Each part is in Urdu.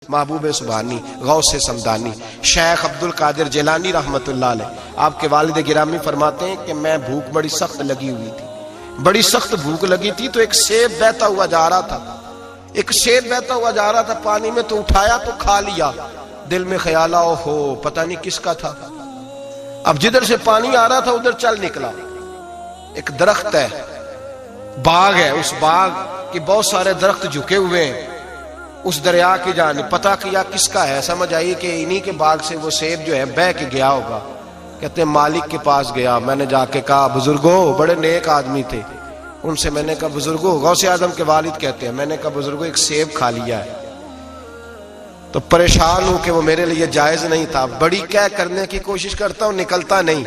محبوب سبحانی غوث سمدانی شیخ عبد القادر جیلانی رحمت اللہ علیہ، آپ کے والد گرامی فرماتے ہیں کہ میں بھوک بڑی سخت لگی ہوئی تھی، بڑی سخت بھوک لگی تھی تو ایک سیب بہتا ہوا جا رہا تھا، ایک سیب بہتا ہوا جا رہا تھا پانی میں، تو اٹھایا تو کھا لیا، دل میں خیال آؤ ہو پتہ نہیں کس کا تھا۔ اب جدھر سے پانی آ رہا تھا ادھر چل نکلا، ایک درخت ہے، باغ ہے، اس باغ کے بہت سارے درخت جھکے ہوئے ہیں، اس دریا کی جانب پتہ کیا کس کا ہے، سمجھ آئی کہ انہی کے باغ سے وہ سیب جو ہے بہ کے گیا ہوگا۔ کہتے ہیں مالک کے پاس گیا، میں نے جا کے کہا بزرگو، بڑے نیک آدمی تھے، ان سے میں نے کہا بزرگو، غوث اعظم کے والد کہتے ہیں، میں نے کہا بزرگو ایک سیب کھا لیا ہے، تو پریشان ہوں کہ وہ میرے لیے جائز نہیں تھا، بڑی کہہ کرنے کی کوشش کرتا ہوں نکلتا نہیں،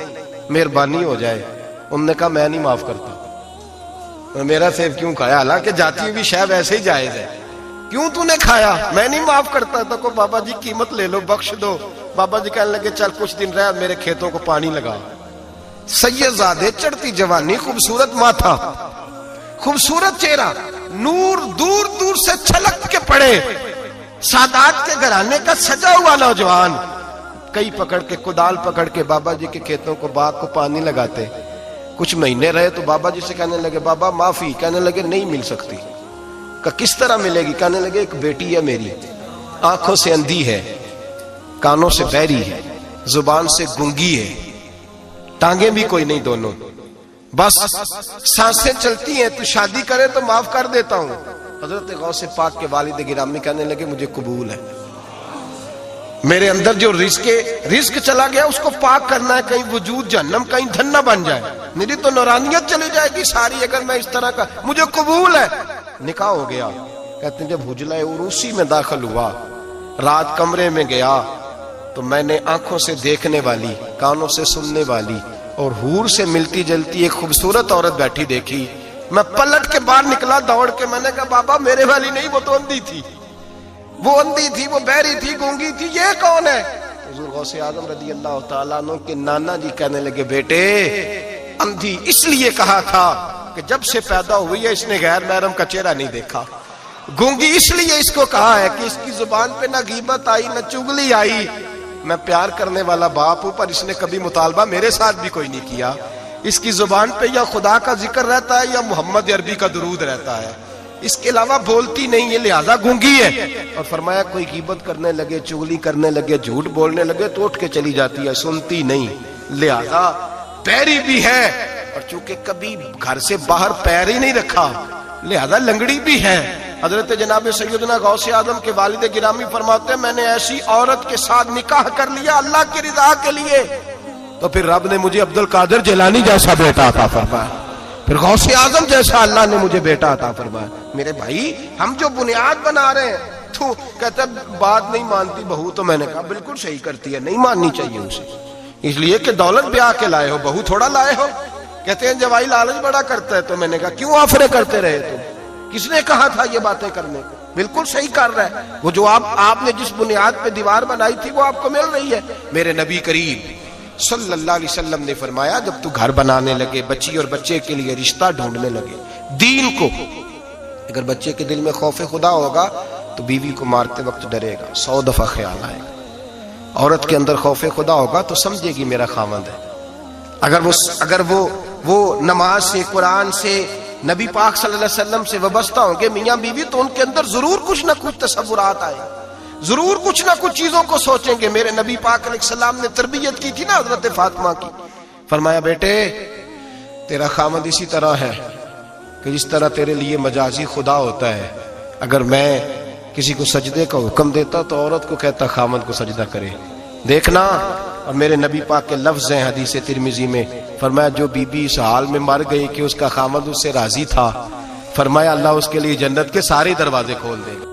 مہربانی ہو جائے۔ انہوں نے کہا میں نہیں معاف کرتا، میرا سیب کیوں کھایا، حالانکہ جاتی ہوئی شے ویسے ہی جائز ہے، کیوں تو نے کھایا، میں نہیں معاف کرتا۔ تو کو بابا جی قیمت لے لو، بخش دو۔ بابا جی کہنے لگے چل کچھ دن رہ، میرے کھیتوں کو پانی لگا۔ سید زادے، چڑھتی جوانی، خوبصورت ماتھا، خوبصورت چہرہ، نور دور دور سے چھلک کے پڑے، سادات کے گھرانے کا سجا ہوا نوجوان، کئی پکڑ کے کدال پکڑ کے بابا جی کے کھیتوں کو باغ کو پانی لگاتے۔ کچھ مہینے رہے تو بابا جی سے کہنے لگے بابا معافی، کہنے لگے نہیں مل سکتی۔ کہ کس طرح ملے گی، کہنے لگے ایک بیٹی ہے میری، آنکھوں سے اندھی ہے، کانوں سے بہری ہے، زبان سے گنگی ہے، ٹانگیں بھی کوئی نہیں دونوں، بس سانسیں چلتی ہیں، تو شادی کرے تو معاف کر دیتا ہوں۔ حضرت غوث پاک کے والد گرامی کہنے لگے مجھے قبول ہے، میرے اندر جو رزق چلا گیا اس کو پاک کرنا ہے، کہیں وجود جہنم کہیں دھن بن جائے، میری تو نورانیت چلی جائے گی ساری اگر میں اس طرح کا، مجھے قبول ہے۔ نکاح ہو گیا۔ کہتے ہیں جب حجلہ عروسی میں داخل ہوا، رات کمرے میں گیا تو میں نے آنکھوں سے دیکھنے والی، کانوں سے سننے والی اور حور سے ملتی جلتی ایک خوبصورت عورت بیٹھی دیکھی۔ میں پلٹ کے باہر نکلا دوڑ کے، میں نے کہا بابا میرے والی نہیں، وہ تو اندھی تھی، وہ اندھی تھی، وہ بہری تھی، گونگی تھی، یہ کون ہے؟ حضور غوث اعظم رضی اللہ تعالیٰ عنہ کے نانا جی کہنے لگے بیٹے اندھی اس لیے کہا تھا کہ جب سے پیدا ہوئی ہے اس نے غیر محرم کا چہرہ نہیں دیکھا، گونگی اس لیے اس کو کہا ہے کہ اس کی زبان پہ نہ غیبت آئی نہ چغلی آئی، میں پیار کرنے والا باپ ہوں پر اس نے کبھی مطالبہ میرے ساتھ بھی کوئی نہیں کیا، اس کی زبان پہ یا خدا کا ذکر رہتا ہے یا محمد عربی کا درود رہتا ہے، اس کے علاوہ بولتی نہیں ہے لہذا گونگی ہے۔ اور فرمایا کوئی غیبت کرنے لگے، چغلی کرنے لگے، جھوٹ بولنے لگے تو اٹھ کے چلی جاتی ہے، سنتی نہیں، لہذا بہری بھی ہے، اور چونکہ کبھی گھر سے باہر پیر ہی نہیں رکھا لہذا لنگڑی بھی ہے۔ حضرت جناب سیدنا غوث اعظم کے والد گرامی فرماتے ہیں میں نے ایسی عورت کے ساتھ نکاح کر لیا اللہ کی رضا کے لیے، تو پھر رب نے مجھے عبد القادر جیلانی جیسا بیٹا عطا فرمایا، پھر غوث اعظم جیسا اللہ نے مجھے بیٹا عطا فرمایا۔ میرے بھائی ہم جو بنیاد بنا رہے ہیں، تو کہتا ہے بات نہیں مانتی بہو، تو میں نے کہا بالکل صحیح کرتی ہے، نہیں ماننی چاہیے اسے، اس لیے کہ دولت بیاہ کے لائے ہو، بہو تھوڑا لائے ہو۔ کہتے ہیں جوائی لالچ بڑا کرتا ہے، تو میں نے کہا کیوں آفرے کرتے رہے تم، کس نے کہا تھا یہ باتیں کرنے کو، بالکل صحیح کر رہا ہے، وہ جو آپ نے جس بنیاد پہ دیوار بنائی تھی وہ آپ کو مل رہی ہے۔ میرے نبی کریم صلی اللہ علیہ وسلم نے فرمایا جب تو گھر بنانے لگے، بچی اور بچے کے لیے رشتہ ڈھونڈنے لگے، دین کو، اگر بچے کے دل میں خوف خدا ہوگا تو بیوی کو مارتے وقت ڈرے گا، 100 دفعہ خیال آئے گا، عورت کے اندر خوف خدا ہوگا تو سمجھے گی میرا خاوند ہے، اگر وہ نماز سے، قرآن سے، نبی پاک صلی اللہ علیہ وسلم سے وابستہ ہوں گے میاں بیوی، تو ان کے اندر ضرور کچھ نہ کچھ تصورات آئے، ضرور کچھ نہ کچھ چیزوں کو سوچیں گے۔ میرے نبی پاک علیہ السلام نے تربیت کی تھی نا حضرت فاطمہ کی، فرمایا بیٹے تیرا خامد اسی طرح ہے کہ جس طرح تیرے لیے مجازی خدا ہوتا ہے، اگر میں کسی کو سجدے کا حکم دیتا تو عورت کو کہتا خامد کو سجدہ کرے، دیکھنا۔ اور میرے نبی پاک کے لفظ ہیں حدیث ترمذی میں، فرمایا جو بی بی اس حال میں مر گئی کہ اس کا خامد اس سے راضی تھا، فرمایا اللہ اس کے لیے جنت کے سارے دروازے کھول دے گا۔